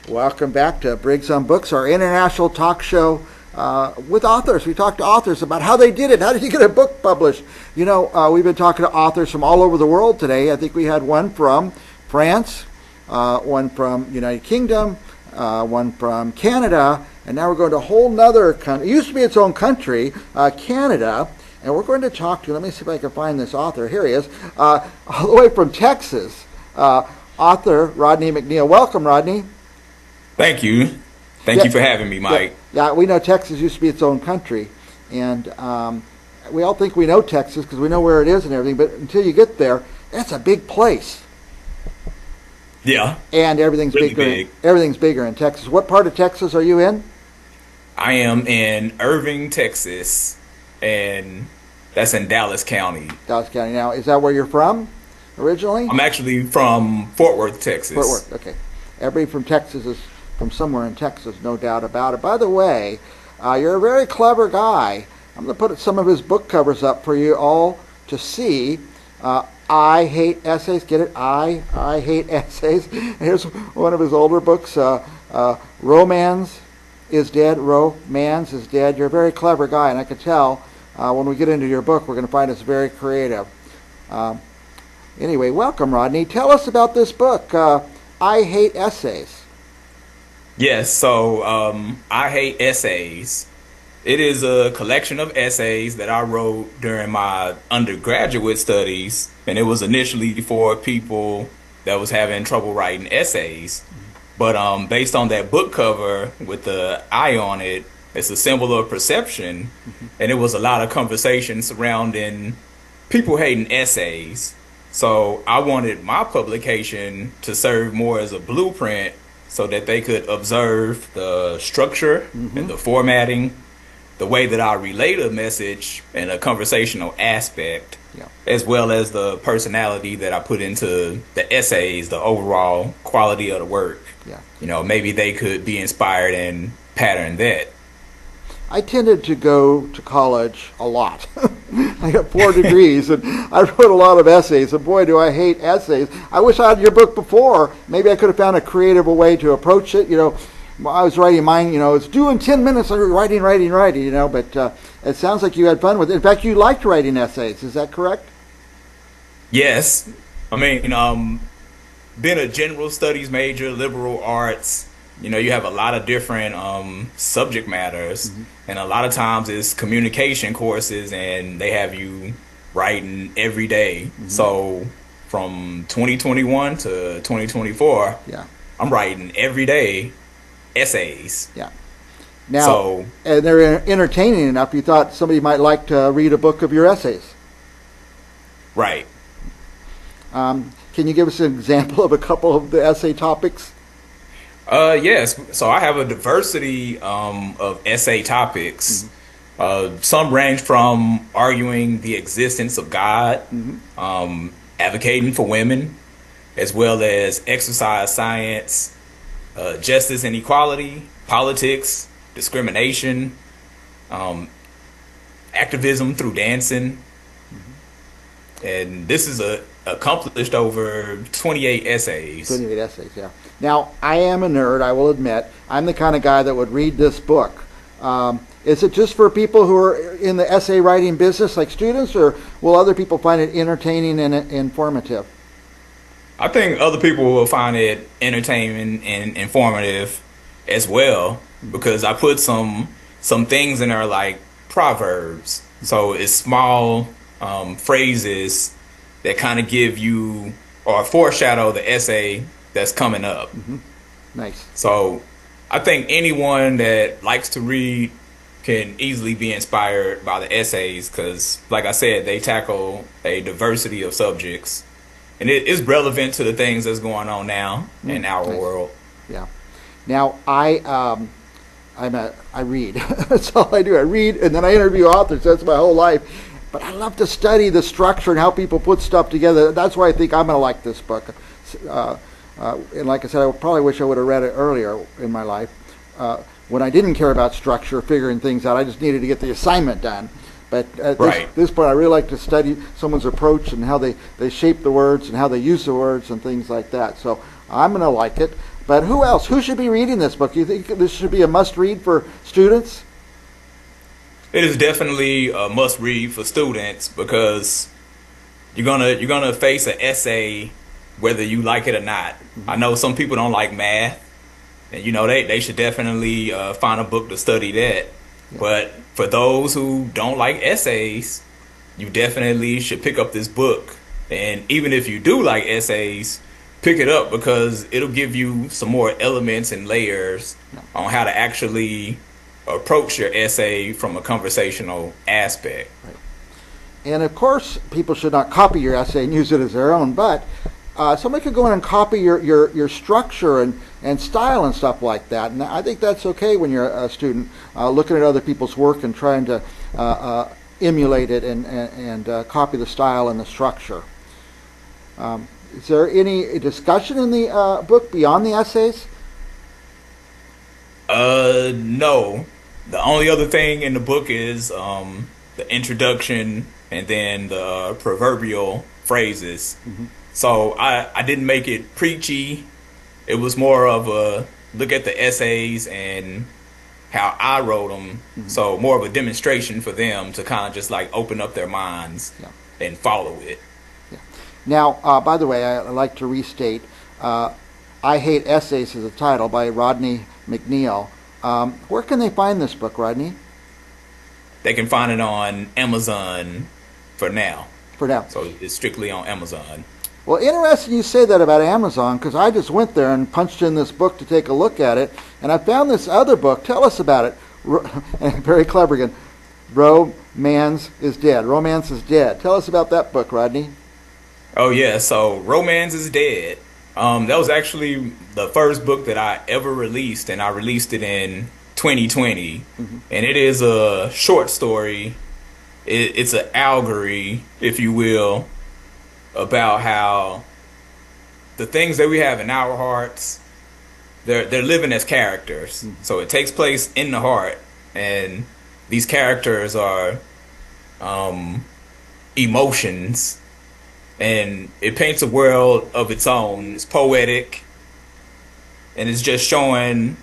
Welcome back to Briggs on Books, our international talk show with authors. We talk to authors about how they did it. How did you get a book published? You know, we've been talking to authors from all over the world today. I think we had one from France, one from United Kingdom, one from Canada, and now we're going to a whole nother country. It used to be its own country, Canada, and we're going to talk to, let me see if I can find this author. Here he is, all the way from Texas, author Rodney McNeil. Welcome, Rodney. Thank you. Thank you for having me, Mike. Yeah, we know Texas used to be its own country, and we all think we know Texas because we know where it is and everything, but until you get there, that's a big place. Yeah. And everything's really bigger. Big. Everything's bigger in Texas. What part of Texas are you in? I am in Irving, Texas, and that's in Dallas County. Dallas County. Now, is that where you're from originally? I'm actually from Fort Worth, Texas. Fort Worth, okay. Everybody from Texas is from somewhere in Texas, no doubt about it. By the way, you're a very clever guy. I'm going to put some of his book covers up for you all to see. I Hate Essays. Get it? I Hate Essays. Here's one of his older books, Romance is Dead. Romance is Dead. You're a very clever guy, and I can tell when we get into your book, we're going to find it's very creative. Anyway, welcome, Rodney. Tell us about this book, I Hate Essays. Yes, so I Hate Essays. It is a collection of essays that I wrote during my undergraduate studies, and it was initially for people that was having trouble writing essays. But based on that book cover with the eye on it, it's a symbol of perception, and it was a lot of conversation surrounding people hating essays. So I wanted my publication to serve more as a blueprint so that they could observe the structure and the formatting, the way that I relate a message in a conversational aspect, as well as the personality that I put into the essays, the overall quality of the work. Yeah. You know, maybe they could be inspired and pattern that. I tended to go to college a lot. I got 4 degrees, and I wrote a lot of essays, and boy, do I hate essays. I wish I had your book before. Maybe I could have found a creative way to approach it. You know, I was writing mine, it's due in 10 minutes. I was writing, but it sounds like you had fun with it. In fact, you liked writing essays. Is that correct? Yes. I mean, being a general studies major, liberal arts, you have a lot of different subject matters, and a lot of times it's communication courses, and they have you writing every day. So from 2021 to 2024, I'm writing every day essays. Yeah. Now, and they're entertaining enough, you thought somebody might like to read a book of your essays. Right. Can you give us an example of a couple of the essay topics? Yes. So I have a diversity of essay topics. Some range from arguing the existence of God, advocating for women, as well as exercise science, justice and equality, politics, discrimination, activism through dancing. And this is accomplished over 28 essays. 28 essays, yeah. Now, I am a nerd, I will admit. I'm the kind of guy that would read this book. Is it just for people who are in the essay writing business, like students, or will other people find it entertaining and informative? I think other people will find it entertaining and informative as well, because I put some things in there like proverbs. So it's small phrases that kind of give you or foreshadow the essay that's coming up. Nice. So I think anyone that likes to read can easily be inspired by the essays because, like I said, they tackle a diversity of subjects. And it is relevant to the things that's going on now in our world. Yeah. Now, I read. That's all I do. I read, and then I interview authors. That's my whole life. But I love to study the structure and how people put stuff together. That's why I think I'm going to like this book. And like I said, I probably wish I would have read it earlier in my life when I didn't care about structure, figuring things out. I just needed to get the assignment done. But at Right. this point, I really like to study someone's approach and how they shape the words and how they use the words and things like that. So I'm going to like it. But who else? Who should be reading this book? You think this should be a must-read for students? It is definitely a must read for students because you're gonna face an essay whether you like it or not. I know some people don't like math, and they should definitely find a book to study that. But for those who don't like essays, you definitely should pick up this book. And even if you do like essays, pick it up because it'll give you some more elements and layers on how to actually approach your essay from a conversational aspect. Right. And of course, people should not copy your essay and use it as their own, but somebody could go in and copy your structure and style and stuff like that. And I think that's okay when you're a student looking at other people's work and trying to emulate it and copy the style and the structure. Is there any discussion in the book beyond the essays? No. The only other thing in the book is the introduction and then the proverbial phrases. Mm-hmm. So I didn't make it preachy. It was more of a look at the essays and how I wrote them. Mm-hmm. So more of a demonstration for them to kind of just like open up their minds and follow it. Yeah. Now, by the way, I'd like to restate, I Hate Essays is the title by Rodney McNeil. Where can they find this book, Rodney? They can find it on Amazon for now. For now. So it's strictly on Amazon. Well, interesting you say that about Amazon, because I just went there and punched in this book to take a look at it, and I found this other book. Tell us about it. Very clever again. Romance is Dead. Romance is Dead. Tell us about that book, Rodney. Oh, yeah. So Romance is Dead. That was actually the first book that I ever released, and I released it in 2020. Mm-hmm. And it is a short story. It's an allegory, if you will, about how the things that we have in our hearts, they're living as characters. Mm-hmm. So it takes place in the heart, and these characters are emotions. And it paints a world of its own. It's poetic. And it's just showing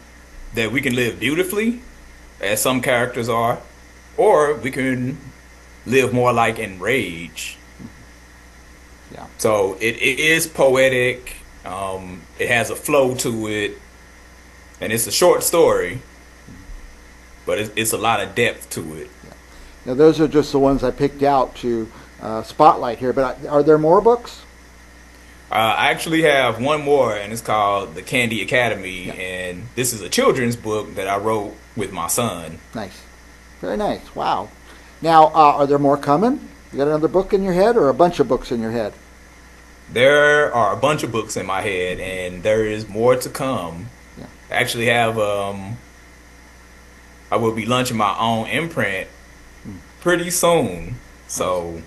that we can live beautifully, as some characters are, or we can live more like in rage. Yeah. So it is poetic. It has a flow to it. And it's a short story, but it's a lot of depth to it. Yeah. Now, those are just the ones I picked out to spotlight here, but are there more books? I actually have one more, and it's called The Candy Academy, and this is a children's book that I wrote with my son. Nice. Very nice. Wow. Now, are there more coming? You got another book in your head or a bunch of books in your head? There are a bunch of books in my head, and there is more to come. Yeah. I actually have, I will be launching my own imprint pretty soon, so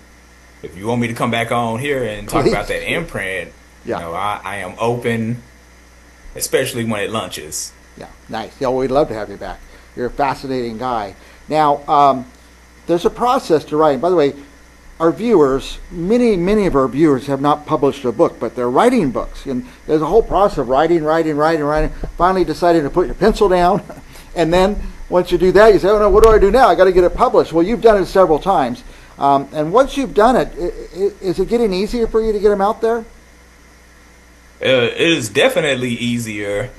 if you want me to come back on here and talk about that imprint, I am open, especially when it launches. Yeah, nice. Yeah, well, we'd love to have you back. You're a fascinating guy. Now, there's a process to writing. By the way, our viewers, many of our viewers have not published a book, but they're writing books. And there's a whole process of writing, finally deciding to put your pencil down. And then once you do that, you say, oh no, what do I do now? I got to get it published. Well, you've done it several times. And once you've done it, is it getting easier for you to get them out there? It is definitely easier.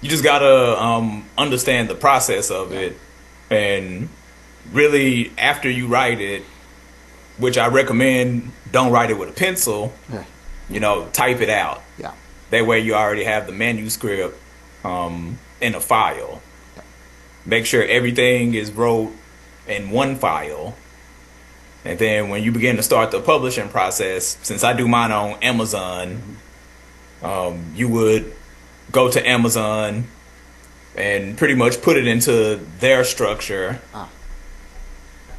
You just gotta understand the process of it, and really, after you write it, which I recommend, don't write it with a pencil. Type it out. Yeah. That way, you already have the manuscript in a file. Yeah. Make sure everything is wrote in one file. And then when you begin to start the publishing process, since I do mine on Amazon, you would go to Amazon and pretty much put it into their structure.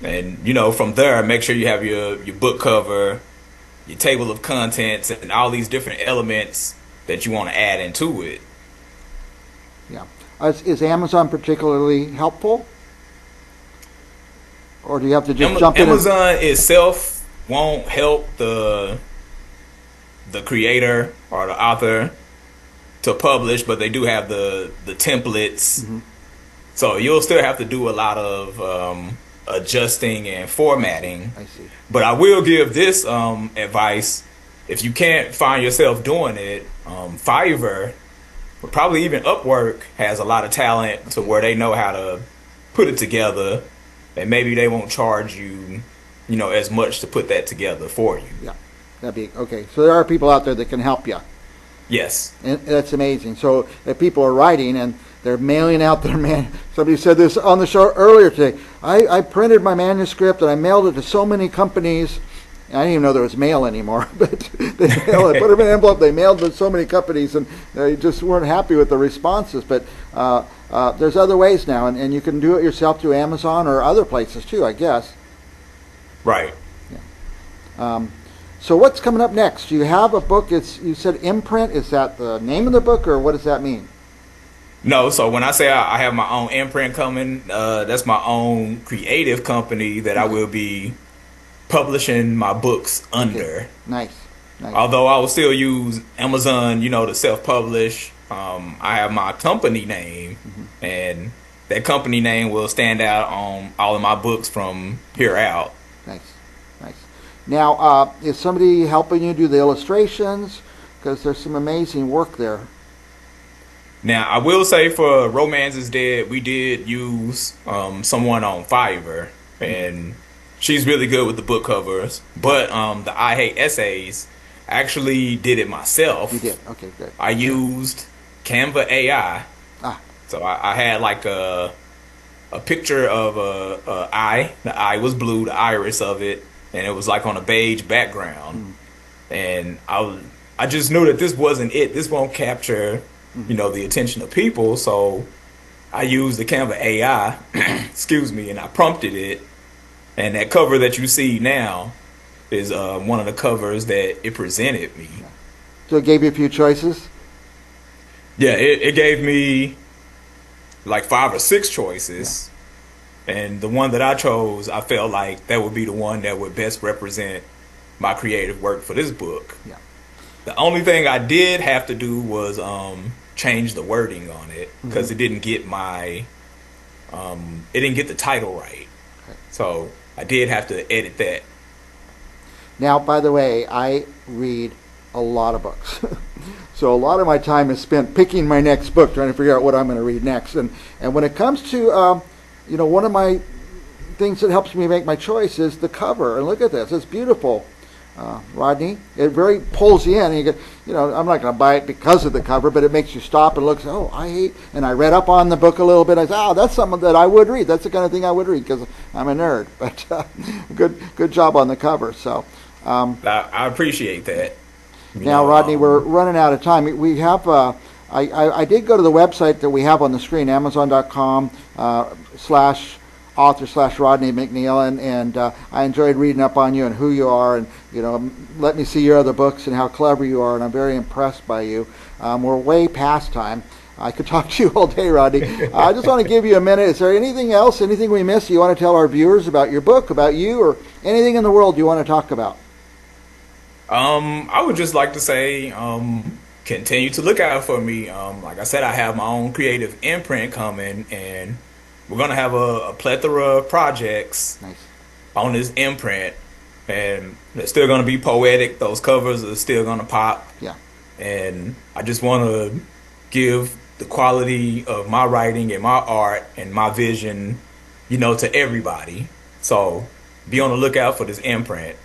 And, from there, make sure you have your book cover, your table of contents, and all these different elements that you want to add into it. Yeah. Is Amazon particularly helpful? Or do you have to just jump in? Amazon itself won't help the creator or the author to publish, but they do have the templates. Mm-hmm. So you'll still have to do a lot of adjusting and formatting. I see. But I will give this advice: if you can't find yourself doing it, Fiverr, or probably even Upwork, has a lot of talent to where they know how to put it together, and maybe they won't charge you, as much to put that together for you. Yeah, that'd be okay. So there are people out there that can help you. Yes, and that's amazing. So if people are writing and they're mailing out their somebody said this on the show earlier today. I printed my manuscript and I mailed it to so many companies. I didn't even know there was mail anymore, but they mailed it, put them in an envelope. They mailed it to so many companies, and they just weren't happy with the responses. But there's other ways now, and you can do it yourself through Amazon or other places too, I guess. Right. Yeah. So what's coming up next? You have a book. You said imprint. Is that the name of the book, or what does that mean? No, so when I say I have my own imprint coming, that's my own creative company that I will be publishing my books under. Okay. Nice. Although I will still use Amazon, to self-publish. I have my company name, mm-hmm. and that company name will stand out on all of my books from here out. Nice. Now, is somebody helping you do the illustrations? Because there's some amazing work there. Now, I will say for Romance is Dead, we did use someone on Fiverr, and she's really good with the book covers. But the I Hate Essays, I actually did it myself. You did? Okay, good. I used Canva AI. So I had like a picture of a eye. The eye was blue, the iris of it, and it was like on a beige background. And I just knew that this wasn't it. This won't capture, the attention of people. So I used the Canva AI, excuse me, and I prompted it. And that cover that you see now is one of the covers that it presented me. So it gave you a few choices? Yeah, it gave me like 5 or 6 choices. Yeah. And the one that I chose, I felt like that would be the one that would best represent my creative work for this book. Yeah. The only thing I did have to do was change the wording on it because it didn't get it didn't get the title right. Okay. So I did have to edit that. Now, by the way, I read a lot of books. So a lot of my time is spent picking my next book, trying to figure out what I'm going to read next. And when it comes to, one of my things that helps me make my choice is the cover. And look at this. It's beautiful, Rodney. It very pulls you in. And you get, I'm not going to buy it because of the cover, but it makes you stop and look. And I read up on the book a little bit. I said, that's something that I would read. That's the kind of thing I would read because I'm a nerd. But good job on the cover. So I appreciate that. Now, Rodney, we're running out of time. We have, I did go to the website that we have on the screen, amazon.com/author/Rodney McNeil, and I enjoyed reading up on you and who you are, and let me see your other books and how clever you are, and I'm very impressed by you. We're way past time. I could talk to you all day, Rodney. I just want to give you a minute. Is there anything else, anything we missed you want to tell our viewers about your book, about you, or anything in the world you want to talk about? I would just like to say, continue to look out for me. Like I said, I have my own creative imprint coming, and we're going to have a plethora of projects on this imprint, and they're still going to be poetic. Those covers are still going to pop. Yeah. And I just want to give the quality of my writing and my art and my vision, to everybody. So be on the lookout for this imprint.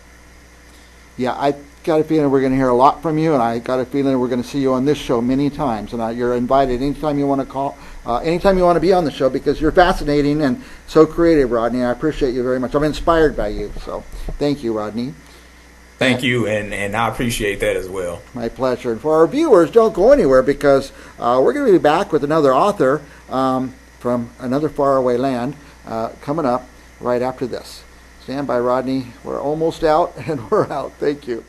Yeah, I got a feeling we're going to hear a lot from you, and I got a feeling we're going to see you on this show many times. And you're invited anytime you want to call, anytime you want to be on the show, because you're fascinating and so creative, Rodney. I appreciate you very much. I'm inspired by you. So thank you, Rodney. Thank you, and I appreciate that as well. My pleasure. And for our viewers, don't go anywhere, because we're going to be back with another author from another faraway land coming up right after this. Stand by, Rodney. We're almost out, and we're out. Thank you.